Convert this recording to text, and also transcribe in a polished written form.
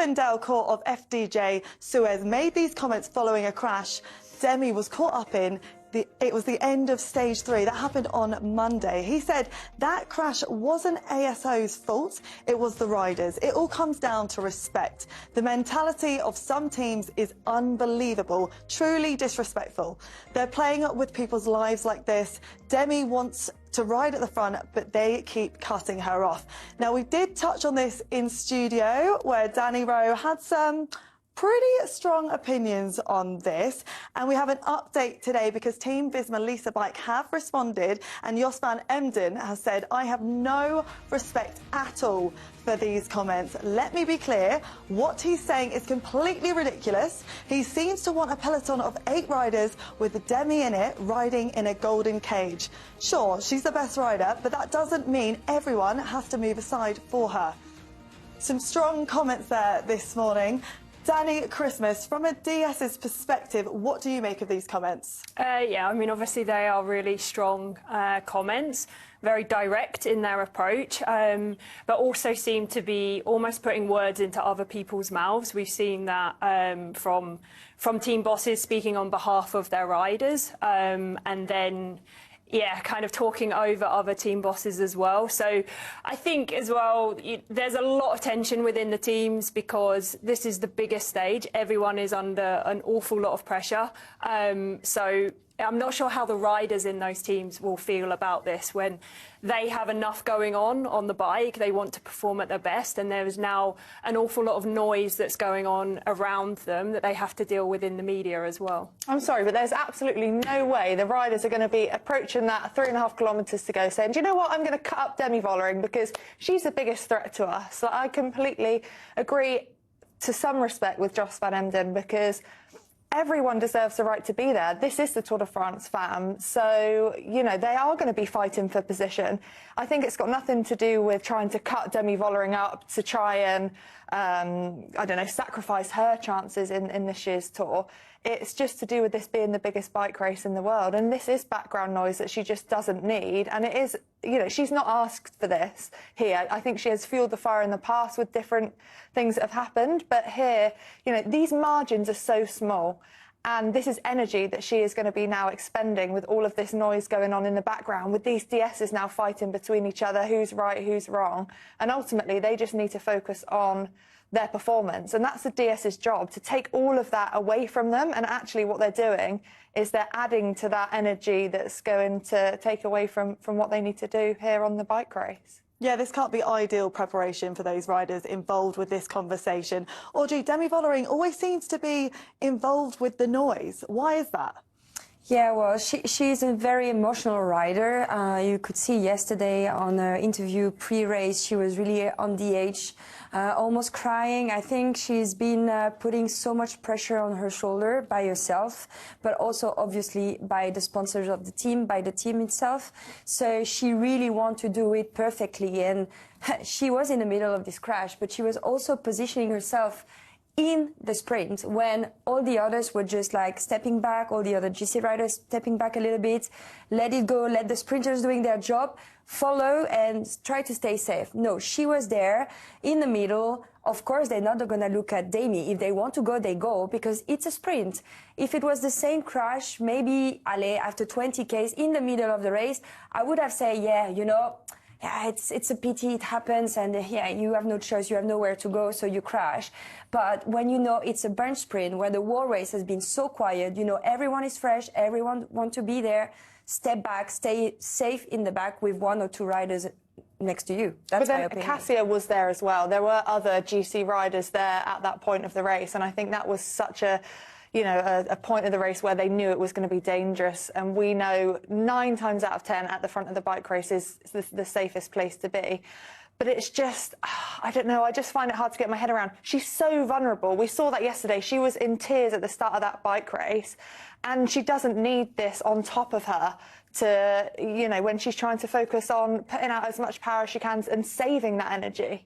Chippendale Court of FDJ Suez made these comments following a crash Demi was caught up in. It was the end of stage 3. That happened on Monday. He said that crash wasn't ASO's fault, it was the riders. It all comes down to respect. The mentality of some teams is unbelievable, truly disrespectful. They're playing with people's lives like this. Demi wants to ride at the front, but they keep cutting her off. Now, we did touch on this in studio, where Danny Rowe had some pretty strong opinions on this, and we have an update today because Team Visma Lisa Bike have responded, and Jos van Emden has said, I have no respect at all for these comments. Let me be clear, what he's saying is completely ridiculous. He seems to want a peloton of 8 riders with Demi in it, riding in a golden cage. Sure, she's the best rider, but that doesn't mean everyone has to move aside for her. Some strong comments there this morning. Danny, Christmas, from a DS's perspective, what do you make of these comments? Yeah, I mean, obviously they are really strong comments, very direct in their approach, but also seem to be almost putting words into other people's mouths. We've seen that from team bosses speaking on behalf of their riders, and then yeah, kind of talking over other team bosses as well. So I think as well, there's a lot of tension within the teams because this is the biggest stage. Everyone is under an awful lot of pressure. So I'm not sure how the riders in those teams will feel about this when they have enough going on the bike. They want to perform at their best, and there's now an awful lot of noise that's going on around them that they have to deal with in the media as well. I'm sorry, but there's absolutely no way the riders are going to be approaching that 3.5 kilometres to go saying, do you know what, I'm going to cut up Demi Vollering because she's the biggest threat to us. Like, I completely agree to some respect with Jos van Emden because everyone deserves the right to be there. This is the Tour de France Femmes, so, you know, they are going to be fighting for position. I think it's got nothing to do with trying to cut Demi Vollering up to try and, I don't know, sacrifice her chances in this year's Tour. It's just to do with this being the biggest bike race in the world, and this is background noise that she just doesn't need, and it is, you know, she's not asked for this here. I think she has fueled the fire in the past with different things that have happened, but here, you know, these margins are so small, and this is energy that she is going to be now expending with all of this noise going on in the background, with these DSs now fighting between each other, who's right, who's wrong, and ultimately they just need to focus on their performance, and that's the DS's job, to take all of that away from them. And actually what they're doing is they're adding to that energy that's going to take away from what they need to do here on the bike race. Yeah, this can't be ideal preparation for those riders involved with this conversation. Audrey, Demi Vollering always seems to be involved with the noise. Why is that? Yeah, well, she's a very emotional rider. You could see yesterday on her interview pre-race, she was really on the edge, almost crying. I think she's been putting so much pressure on her shoulder by herself, but also obviously by the sponsors of the team, by the team itself. So she really wants to do it perfectly. And she was in the middle of this crash, but she was also positioning herself in the sprint when all the others were just like stepping back, all the other GC riders stepping back a little bit, let it go, let the sprinters doing their job, follow and try to stay safe. No, she was there in the middle. Of course, they're not going to look at Demi. If they want to go, they go, because it's a sprint. If it was the same crash, maybe, allez, after 20 Ks in the middle of the race, I would have said, yeah, you know, yeah, it's a pity, it happens, and yeah, you have no choice, you have nowhere to go, so you crash. But when you know it's a bunch sprint where the whole race has been so quiet, you know, everyone is fresh, everyone wants to be there, step back, stay safe in the back with 1 or 2 riders next to you. That's my opinion. Cassia was there as well. There were other GC riders there at that point of the race, and I think that was such a, you know, a point of the race where they knew it was going to be dangerous. And we know 9 times out of 10 at the front of the bike race is the safest place to be. But it's just, I don't know, I just find it hard to get my head around. She's so vulnerable. We saw that yesterday. She was in tears at the start of that bike race, and she doesn't need this on top of her to, you know, when she's trying to focus on putting out as much power as she can and saving that energy.